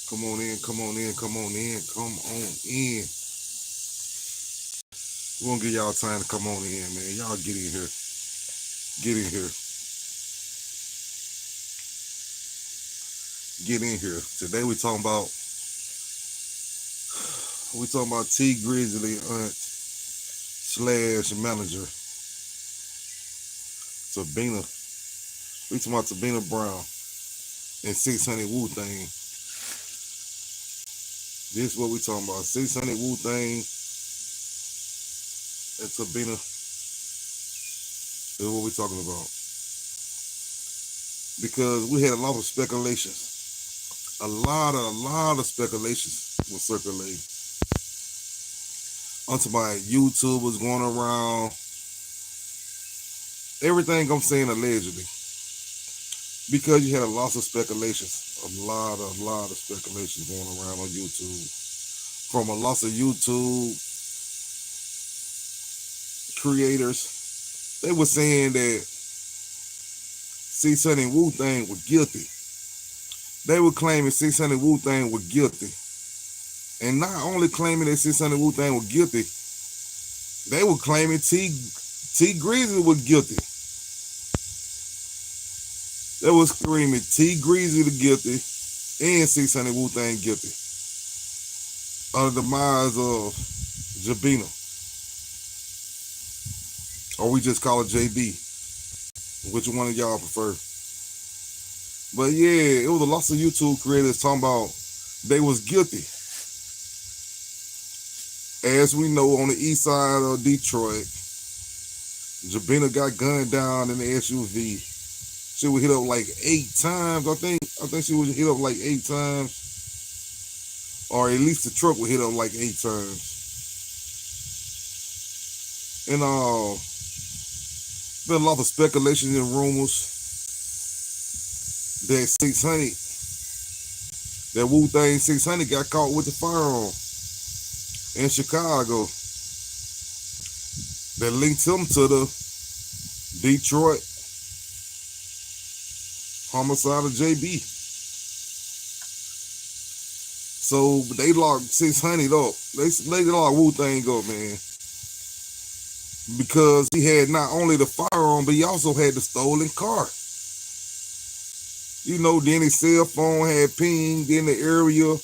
Come on in, come on in, come on in, come on in. We're gonna give y'all time to come on in, man. Y'all get in here. Get in here. Get in here. Today we talking about T Grizzley aunt slash manager. Jobina. We talking about Jobina Brown and 600 WooThang. This is what we talking about. 600 WooThang and Jobina. This is what we talking about. Because we had a lot of speculations. A lot of speculations will circulate. Onto my YouTubers going around. Everything I'm saying allegedly. Because you had a lot of speculations. A lot of speculations going around on YouTube. From a lot of YouTube creators. They were saying that 600 WooThang were guilty. They were claiming 600 WooThang were guilty. And not only claiming that 600 WooThang were guilty, they were claiming T Grizzley was guilty. They was screaming T Grizzley guilty and 600 WooThang guilty. Under the demise of Jobina. Or we just call it JB. Which one of y'all prefer? But yeah, it was a lot of YouTube creators talking about they was guilty. As we know, on the east side of Detroit, Jobina got gunned down in the SUV. She was hit up like 8 times, I think she was hit up like 8 times. Or at least the truck was hit up like 8 times. And been a lot of speculation and rumors that 600, that WooThang 600 got caught with the firearm in Chicago. That linked him to the Detroit homicide of JB. So they locked 600 up. They locked WooThang up, man. Because he had not only the firearm, but he also had the stolen car. You know, then his cell phone had pinged in the area of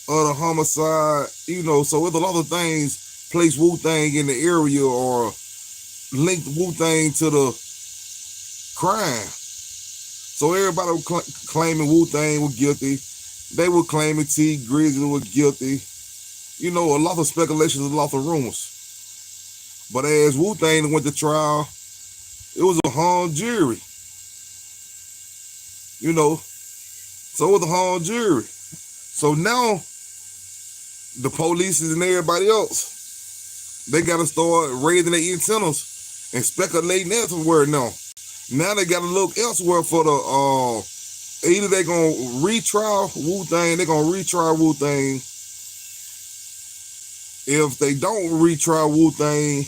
the homicide. You know, so with a lot of things place WooThang in the area or linked WooThang to the crime. So everybody was claiming WooThang was guilty. They were claiming T Grizzley was guilty. You know, a lot of speculations, a lot of rumors. But as WooThang went to trial, it was a hung jury. You know, so it was a hung jury. So now, the police and everybody else, they got to start raising their antennas and speculating elsewhere now. Now they got to look elsewhere for the, either they're going to retry WooThang, they're going to retry WooThang. If they don't retry WooThang,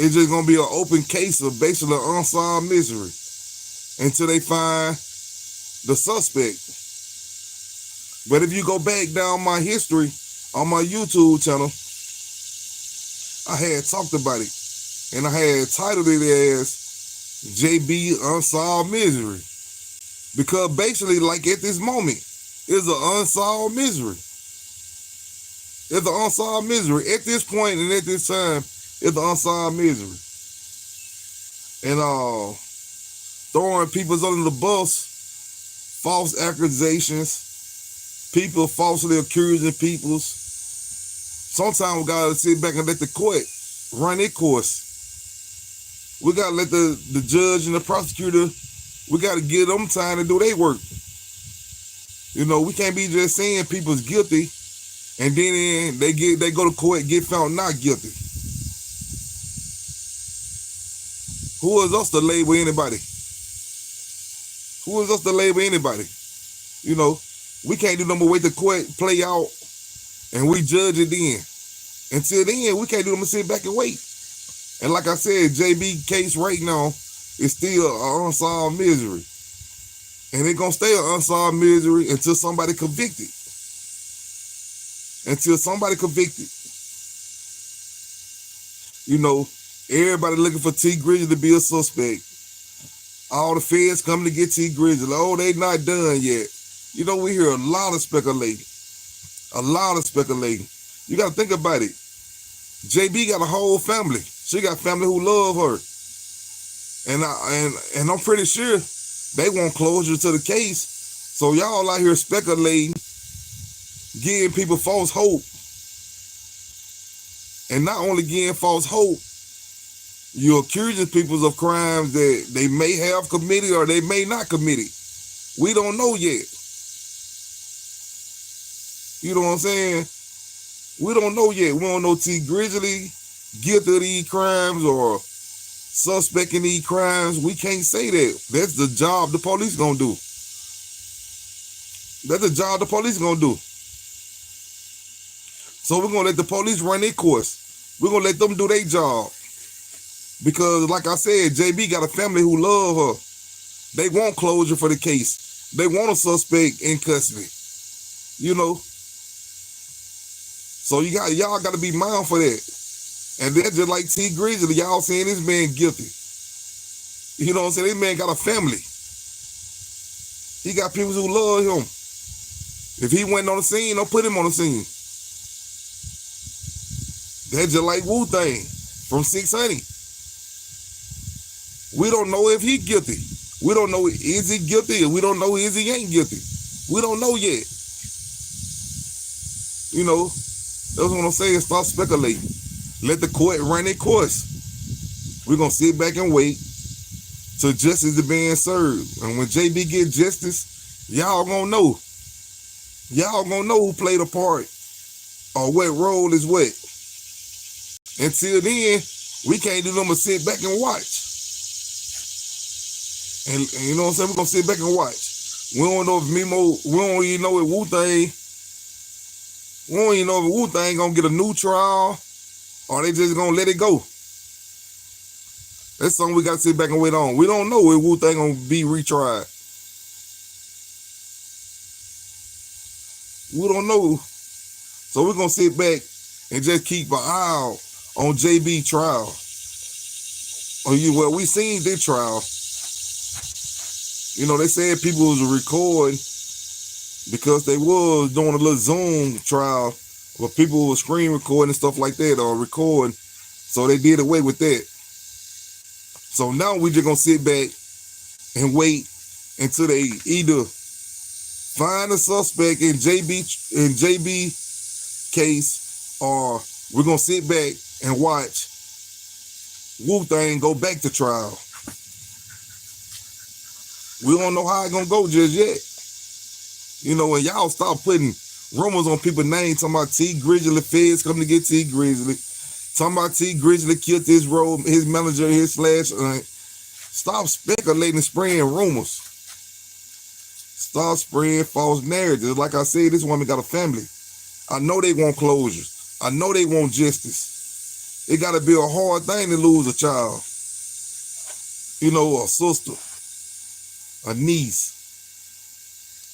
it's just going to be an open case of basically unsolved misery until they find the suspect. But if you go back down my history on my YouTube channel, I had talked about it. And I had titled it as JB Unsolved Misery. Because basically, like at this moment, it's an unsolved misery. It's an unsolved misery. At this point and at this time, it's an unsolved misery. And throwing people under the bus, false accusations, people falsely accusing people. Sometimes we gotta sit back and let the court run their course. We gotta let the judge and the prosecutor, we gotta give them time to do their work. You know, we can't be just saying people's guilty and then they go to court and get found not guilty. Who is us to label anybody? Who is us to label anybody? You know, we can't do nothing but wait the court play out and we judge it then. Until then, we can't do nothing but sit back and wait. And like I said, JB case right now is still an unsolved misery. And it's going to stay an unsolved misery until somebody convicted. Until somebody convicted. You know, everybody looking for T. Grizzley to be a suspect. All the feds coming to get T. Grizzley. Oh, they not done yet. You know, we hear a lot of speculating. A lot of speculating. You got to think about it. JB got a whole family. She got family who love her. And I'm pretty sure they want closure to the case. So y'all out here speculating, giving people false hope. And not only giving false hope, you're accusing people of crimes that they may have committed or they may not committed. We don't know yet. You know what I'm saying? We don't know yet. We don't know T. Grizzley guilty of these crimes or suspect in these crimes. We can't say that. That's the job the police gonna do. That's the job the police gonna do. So we're gonna let the police run their course. We're gonna let them do their job. Because like I said, JB got a family who love her. They want closure for the case. They want a suspect in custody. You know. So y'all got to be mindful of that. And that's just like T. Grizzley. Y'all saying this man guilty. You know what I'm saying? This man got a family. He got people who love him. If he went on the scene, don't put him on the scene. That's just like WooThang from 600. We don't know if he guilty. We don't know is he guilty, and we don't know is he ain't guilty. We don't know yet. You know, that's what I'm saying. Stop speculating. Let the court run their course. We're gonna sit back and wait till justice is being served. And when JB get justice, y'all gonna know. Y'all gonna know who played a part or what role is what. Until then, we can't do nothing but sit back and watch. And you know what I'm saying? We're gonna sit back and watch. We don't know if we don't even know if WooThang, we don't even know if WooThang gonna get a new trial or they just gonna let it go. That's something we gotta sit back and wait on. We don't know if WooThang gonna be retried. We don't know. So we're gonna sit back and just keep an eye out on JB trial. Well, we seen this trial. You know, they said people was recording because they was doing a little Zoom trial where people was screen recording and stuff like that or recording. So they did away with that. So now we just gonna sit back and wait until they either find a suspect in JB case, or we're gonna sit back and watch WooThang go back to trial. We don't know how it's gonna go just yet. You know, and y'all stop putting rumors on people's names, talking about T. Grizzley, feds coming to get T. Grizzley, talking about T. Grizzley killed his manager, his slash. Stop speculating and spraying rumors. Stop spraying false narratives. Like I said, this woman got a family. I know they want closures. I know they want justice. It got to be a hard thing to lose a child. You know, a sister, a niece,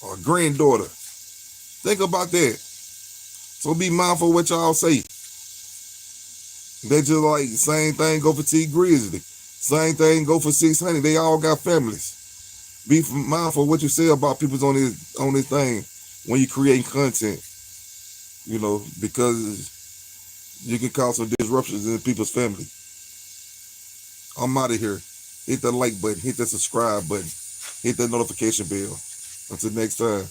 or a granddaughter. Think about that. So be mindful of what y'all say. They just like the same thing go for T. Grizzley. Same thing go for 600. They all got families. Be mindful of what you say about people on this thing when you create content. You know, because you can cause some disruptions in people's family. I'm out of here. Hit that like button. Hit that subscribe button. Hit that notification bell. Until next time.